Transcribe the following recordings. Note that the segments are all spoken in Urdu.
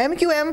MQM,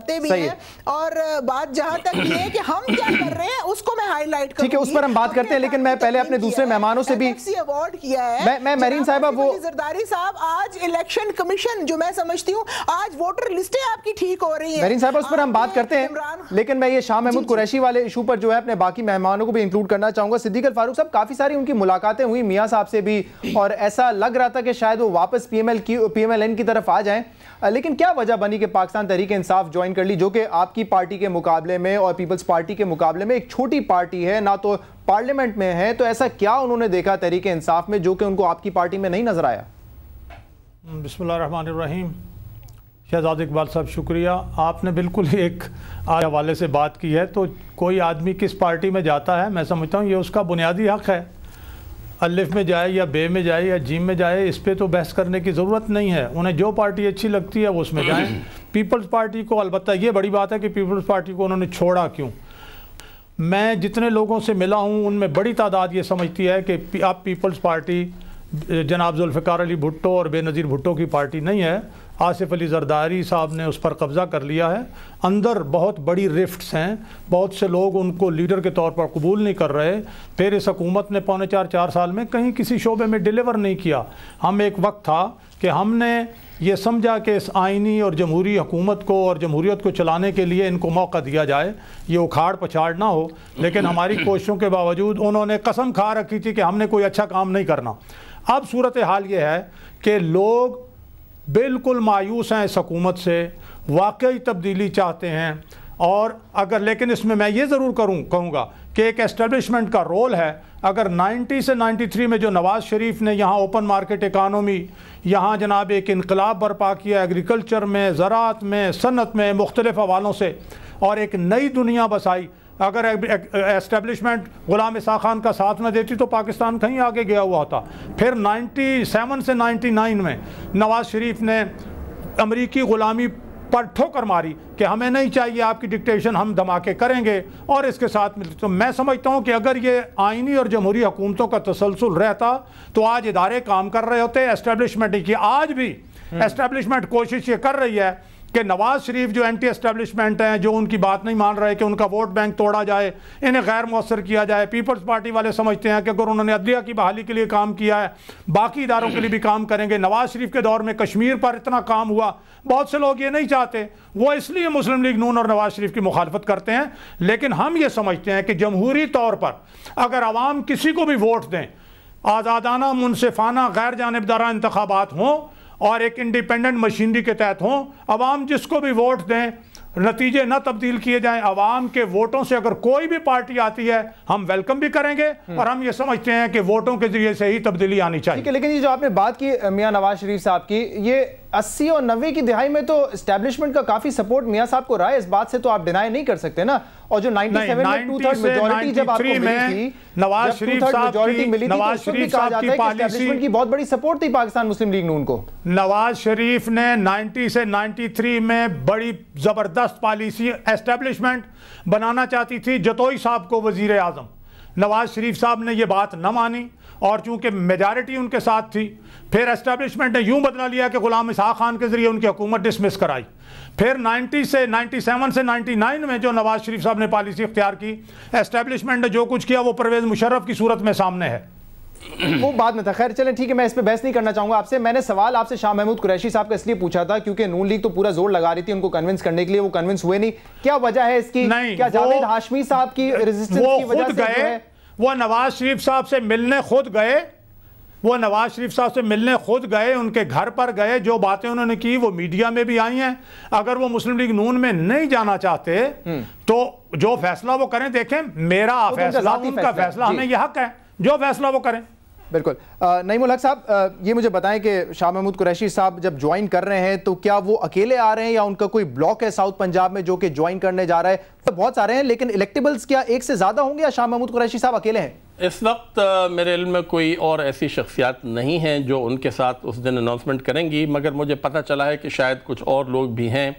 جاتے بھی ہیں. اور بات جہاں تک یہ ہے کہ ہم کیا کر رہے ہیں اس کو میں ہائی لائٹ کروں گی. ٹھیک ہے، اس پر ہم بات کرتے ہیں، لیکن میں پہلے اپنے دوسرے مہمانوں سے بھی ایوارڈ کیا ہے. میں مہرین صاحبہ وہ زرداری صاحب آج الیکشن کمیشن جو میں سمجھتی ہوں آج ووٹر لسٹیں آپ کی ٹھیک ہو رہی ہیں. مہرین صاحبہ اس پر ہم بات کرتے ہیں، لیکن میں یہ شاہ محمود قریشی والے ایشو پر جو ہے اپنے باقی مہمانوں کو بھی انکلوڈ کرنا چاہوں گا. صدیق الفاروق صاحب، کافی ساری ان کی ملاقاتیں ہوئی میاں صاحب سے بھی، اور ایسا لگ رہا تھا کہ شاید وہ واپس پی ایم ایل این کی طرف آ جائیں، لیکن کیا وجہ بنی کہ پاکستان تحریک انصاف جوائن کر لی، جو کہ آپ کی پارٹی کے مقابلے میں اور پیپلز پارٹی کے مقابلے میں ایک چھوٹی پارٹی ہے، نہ تو پارلیمنٹ میں ہے؟ تو ایسا کیا انہوں نے دیکھا تحریک انصاف میں جو کہ ان کو آپ کی پارٹی میں نہیں نظر آیا؟ بسم اللہ الرحمن الرحیم. شہزاد اقبال صاحب شکریہ. آپ نے بالکل ایک حوالے سے بات کی ہے. تو کوئی آدمی کس پارٹی میں جاتا ہے، میں سمجھتا ہوں یہ اس کا بنیادی حق ہے. الف میں جائے یا بے میں جائے یا جیم میں جائے، اس پہ تو بحث کرنے کی ضرورت نہیں ہے. انہیں جو پارٹی اچھی لگتی ہے وہ اس میں جائیں. پیپلز پارٹی کو، البتہ یہ بڑی بات ہے کہ پیپلز پارٹی کو انہوں نے چھوڑا کیوں. میں جتنے لوگوں سے ملا ہوں ان میں بڑی تعداد یہ سمجھتی ہے کہ اب پیپلز پارٹی جناب ذوالفقار علی بھٹو اور بے نظیر بھٹو کی پارٹی نہیں ہے. آصف علی زرداری صاحب نے اس پر قبضہ کر لیا ہے. اندر بہت بڑی رفٹس ہیں، بہت سے لوگ ان کو لیڈر کے طور پر قبول نہیں کر رہے. پھر اس حکومت نے پونے چار سال میں کہیں کسی شعبے میں ڈیلیور نہیں کیا. ہم ایک وقت تھا کہ ہم نے یہ سمجھا کہ اس آئینی اور جمہوری حکومت کو اور جمہوریت کو چلانے کے لیے ان کو موقع دیا جائے، یہ اکھاڑ پچھاڑ نہ ہو. لیکن ہماری کوششوں کے باوجود انہوں نے قسم کھا رکھی تھی کہ ہم نے کوئی اچھا کام نہیں کرنا. اب صورتحال یہ ہے کہ لوگ بالکل مایوس ہیں اس حکومت سے، واقعی تبدیلی چاہتے ہیں. اور اگر لیکن اس میں یہ ضرور کہوں گا کہ ایک اسٹیبلشمنٹ کا رول ہے. اگر 90 سے 93 میں جو نواز شریف نے یہاں اوپن مارکیٹ اکانومی، یہاں جناب ایک انقلاب برپا کیا ایگریکلچر میں، زراعت میں، صنعت میں، مختلف حوالوں سے، اور ایک نئی دنیا بسائی، اگر اسٹیبلشمنٹ غلام اسحاق خان کا ساتھ نہ دیتی تو پاکستان کہیں آگے گیا ہوا ہوتا. پھر 97 سے 99 میں نواز شریف نے امریکی غلامی پر ٹھوکر ماری کہ ہمیں نہیں چاہیے آپ کی ڈکٹیشن، ہم دھماکے کریں گے اور اس کے ساتھ ملتے. تو میں سمجھتا ہوں کہ اگر یہ آئینی اور جمہوری حکومتوں کا تسلسل رہتا تو آج ادارے کام کر رہے ہوتے. اسٹیبلشمنٹ کی آج بھی اسٹیبلشمنٹ کوشش یہ کر رہی ہے کہ نواز شریف جو اینٹی اسٹیبلشمنٹ ہیں، جو ان کی بات نہیں مان رہے کہ ان کا ووٹ بینک توڑا جائے، انہیں غیر مؤثر کیا جائے. پیپلز پارٹی والے سمجھتے ہیں کہ اگر انہوں نے عدلیہ کی بحالی کے لیے کام کیا ہے، باقی اداروں کے لیے بھی کام کریں گے. نواز شریف کے دور میں کشمیر پر اتنا کام ہوا، بہت سے لوگ یہ نہیں چاہتے، وہ اس لیے مسلم لیگ نون اور نواز شریف کی مخالفت کرتے ہیں. لیکن ہم یہ سمجھتے ہیں کہ جمہوری طور پر اگر عوام کسی کو بھی ووٹ دیں، آزادانہ، منصفانہ، غیر جانبدارانہ انتخابات ہوں اور ایک انڈیپینڈنٹ مشینری کے تحت ہوں، عوام جس کو بھی ووٹ دیں، نتیجے نہ تبدیل کیے جائیں. عوام کے ووٹوں سے اگر کوئی بھی پارٹی آتی ہے ہم ویلکم بھی کریں گے، اور ہم یہ سمجھتے ہیں کہ ووٹوں کے ذریعے سے ہی تبدیلی آنی چاہیے. لیکن یہ جو آپ نے بات کی میاں نواز شریف صاحب کی، یہ 80 اور 90 کی دہائی میں تو اسٹیبلشمنٹ کا کافی سپورٹ میاں صاحب کو رہا ہے. اس بات سے تو آپ ڈینائی نہیں کر سکتے نا. اور جو 97 میں 2/3 میجورٹی جب آپ کو ملی تھی، نواز شریف صاحب کی پالیسی کی بہت بڑی سپورٹ تھی پاکستان مسلم لیگ نون کو. نواز شریف نے 90 سے 93 میں بڑی زبردست پالیسی اسٹیبلشمنٹ بنانا چاہتی تھی. جتوئی صاحب کو وزیر اعظم، نواز شریف صاحب نے یہ بات نہ مانی، اور چونکہ میجارٹی ان کے ساتھ تھی، پھر اسٹیبلشمنٹ نے یوں بدلا لیا کہ غلام اسحاق خان کے ذریعے ان کی حکومت ڈسمس کرائی. پھر 97 سے 99 میں جو نواز شریف صاحب نے پالیسی اختیار کی، اسٹیبلشمنٹ نے جو کچھ کیا وہ پرویز مشرف کی صورت میں سامنے ہے. وہ بعد میں تھا. خیر چلیں ٹھیک ہے، میں اس پہ بحث نہیں کرنا چاہوں گا آپ سے. میں نے سوال آپ سے شاہ محمود قریشی صاحب کا اس لیے پوچھا تھا کیونکہ نون لیگ تو پورا زور لگا رہی تھی ان کو کنونس کرنے کے لیے، وہ کنونس ہوئے نہیں. کیا وجہ ہے اس کی؟ کیا جاوید ہاشمی صاحب کی ریزسٹنس کی وجہ سے ہے؟ وہ نواز شریف صاحب سے ملنے خود گئے، ان کے گھر پر گئے. جو باتیں انہوں نے کی وہ میڈیا میں بھی آئی ہیں. اگر وہ مسلم لیگ نون میں نہیں جانا چاہتے تو جو فیصلہ وہ کریں. دیکھیں میرا فیصلہ، ان کا فیصلہ، ہمیں یہ حق ہے جو فیصلہ وہ کریں. بالکل. نعیم الحق صاحب یہ مجھے بتائیں کہ شاہ محمود قریشی صاحب جب جوائن کر رہے ہیں تو کیا وہ اکیلے آ رہے ہیں یا ان کا کوئی بلاک ہے ساؤتھ پنجاب میں جو کہ جوائن کرنے جا رہا ہے؟ بہت سارے ہیں لیکن الیکٹیبلز کیا ایک سے زیادہ ہوں گے یا شاہ محمود قریشی صاحب اکیلے ہیں؟ اس وقت میرے علم میں کوئی اور ایسی شخصیات نہیں ہیں جو ان کے ساتھ اس دن اناؤنسمنٹ کریں گی، مگر مجھے پتہ چلا ہے کہ شاید کچھ اور لوگ بھی ہیں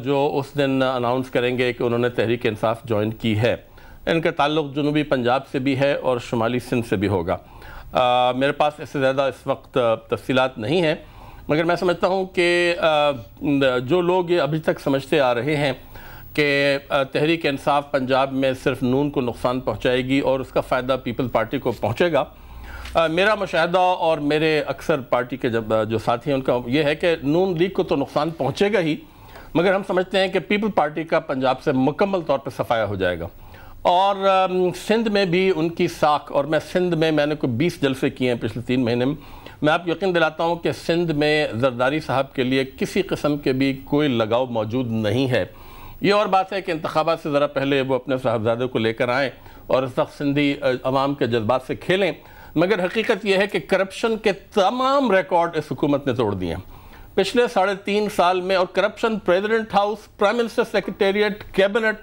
جو اس دن اناؤنس کریں گے کہ انہوں نے تحریک انصاف جوائن کی ہے. ان کا تعلق جنوبی پنجاب سے بھی ہے اور شمالی سندھ سے بھی ہوگا. میرے پاس اس سے زیادہ اس وقت تفصیلات نہیں ہیں. مگر میں سمجھتا ہوں کہ جو لوگ یہ ابھی تک سمجھتے آ رہے ہیں کہ تحریک انصاف پنجاب میں صرف نون کو نقصان پہنچائے گی اور اس کا فائدہ پیپلز پارٹی کو پہنچے گا، میرا مشاہدہ اور میرے اکثر پارٹی کے جو ساتھی ہیں ان کا یہ ہے کہ نون لیگ کو تو نقصان پہنچے گا ہی، مگر ہم سمجھتے ہیں کہ پیپل پارٹی کا پنجاب سے مکمل طور پہ صفایا ہو جائے گا۔ اور سندھ میں بھی ان کی ساکھ، اور میں سندھ میں نے کوئی 20 جلسے کیے ہیں پچھلے 3 مہینے میں آپ یقین دلاتا ہوں کہ سندھ میں زرداری صاحب کے لیے کسی قسم کے بھی کوئی لگاؤ موجود نہیں ہے۔ یہ اور بات ہے کہ انتخابات سے ذرا پہلے وہ اپنے صاحبزادے کو لے کر آئیں اور اس وقت سندھی عوام کے جذبات سے کھیلیں، مگر حقیقت یہ ہے کہ کرپشن کے تمام ریکارڈ اس حکومت نے توڑ دیے ہیں پچھلے 3.5 سال میں، اور corruption president house, prime minister secretariat, cabinet,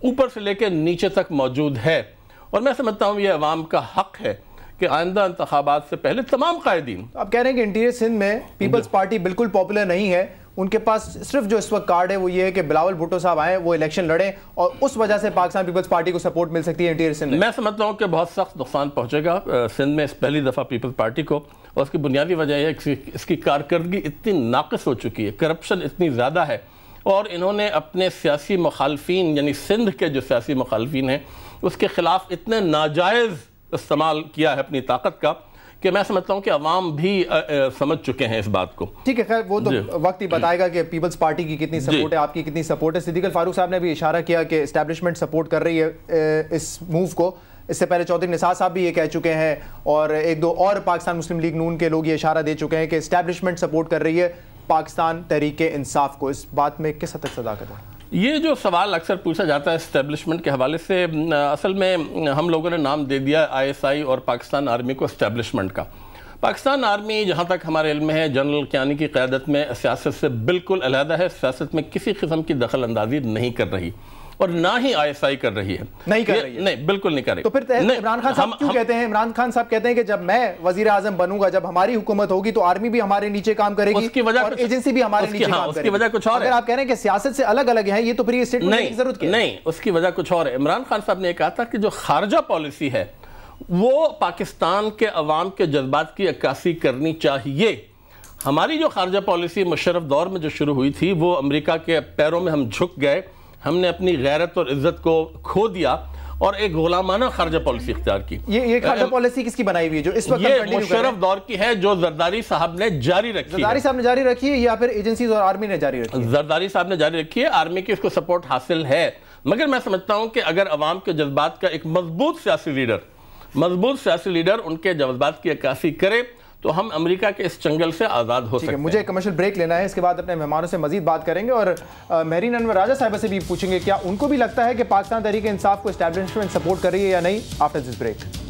اوپر سے لے کے نیچے تک موجود ہے۔ اور میں سمجھتا ہوں یہ عوام کا حق ہے کہ آئندہ انتخابات سے پہلے تمام قائدین، آپ کہہ رہے ہیں کہ انٹیریئر سندھ میں پیپلز پارٹی بالکل پاپولر نہیں ہے، ان کے پاس صرف جو اس وقت کارڈ ہے وہ یہ ہے کہ بلاول بھٹو صاحب آئیں، وہ الیکشن لڑیں، اور اس وجہ سے پاکستان پیپلز پارٹی کو سپورٹ مل سکتی ہے انٹیریئر سندھ میں سمجھتا ہوں کہ بہت سخت نقصان پہنچے گا سندھ میں اس پہلی دفعہ پیپلز پارٹی کو، اور اس کی بنیادی وجہ یہ ہے کہ اس کی کارکردگی اتنی ناقص ہو چکی ہے، کرپشن اتنی زیادہ ہے، اور انہوں نے اپنے سیاسی مخالفین یعنی سندھ کے جو سیاسی مخالفین ہیں اس کے خلاف اتنے ناجائز استعمال کیا ہے اپنی طاقت کا کہ میں سمجھتا ہوں کہ عوام بھی سمجھ چکے ہیں اس بات کو۔ ٹھیک ہے، خیر وہ تو وقت ہی بتائے گا کہ پیپلز پارٹی کی کتنی سپورٹ ہے، آپ کی کتنی سپورٹ ہے۔ صدیق الفاروق صاحب نے بھی اشارہ کیا کہ اسٹیبلشمنٹ سپورٹ کر رہی ہے اس موو کو، اس سے پہلے چودھری نثار صاحب بھی یہ کہہ چکے ہیں، اور 1-2 اور پاکستان مسلم لیگ نون کے لوگ یہ اشارہ دے چکے ہیں کہ اسٹیبلشمنٹ سپورٹ کر رہی ہے پاکستان تحریک انصاف کو۔ اس بات میں کس حد تک صداقت ہے؟ یہ جو سوال اکثر پوچھا جاتا ہے اسٹیبلشمنٹ کے حوالے سے، اصل میں ہم لوگوں نے نام دے دیا ISI اور پاکستان آرمی کو اسٹیبلشمنٹ کا۔ پاکستان آرمی جہاں تک ہمارے علم ہے جنرل کیانی کی قیادت میں سیاست سے بالکل علیحدہ ہے، سیاست میں کسی قسم کی دخل اندازی نہیں کر رہی، اور نہ ہی ISI کر رہی ہے، نہیں بالکل نہیں کر رہی۔ تو پھر عمران خان صاحب کیوں کہتے ہیں، عمران خان صاحب کہتے ہیں کہ جب میں وزیر اعظم بنوں گا، جب ہماری حکومت ہوگی تو آرمی بھی ہمارے نیچے کام کرے گی اور ایجنسی بھی ہمارے نیچے کام کرے گی۔ اس کی وجہ کچھ اور ہے۔ اگر آپ کہہ رہے ہیں کہ سیاست سے الگ الگ ہیں، یہ تو پھر یہ اسٹیٹمنٹ کی ضرورت کیا ہے؟ نہیں، اس کی وجہ کچھ اور ہے۔ عمران خان صاحب نے یہ کہا تھا کہ جو خارجہ پالیسی ہے وہ پاکستان کے عوام کے جذبات کی عکاسی کرنی چاہیے۔ ہماری جو خارجہ پالیسی مشرف دور میں جو شروع ہوئی تھی وہ امریکہ کے پیروں میں ہم جھک گئے، ہم نے اپنی غیرت اور عزت کو کھو دیا اور ایک غلامانہ خارجہ پالیسی اختیار کی۔ یہ خارجہ پالیسی کس کی بنائی ہوئی ہے جو اس وقت یہ مشرف دور کی ہے جو زرداری صاحب نے جاری رکھی ہے۔ زرداری صاحب نے جاری رکھی ہے یا پھر ایجنسیز اور آرمی نے جاری رکھی ہے؟ زرداری صاحب نے جاری رکھی ہے، آرمی کی اس کو سپورٹ حاصل ہے، مگر میں سمجھتا ہوں کہ اگر عوام کے جذبات کا ایک مضبوط سیاسی لیڈر ان کے جذبات کی عکاسی کرے تو ہم امریکہ کے اس چنگل سے آزاد ہو سکتے ہیں۔ مجھے کمرشل بریک لینا ہے، اس کے بعد اپنے مہمانوں سے مزید بات کریں گے اور مہرین انور راجہ صاحبہ سے بھی پوچھیں گے کیا ان کو بھی لگتا ہے کہ پاکستان تحریک انصاف کو اسٹیبلشمنٹ سپورٹ کر رہی ہے یا نہیں، آفٹر دس بریک۔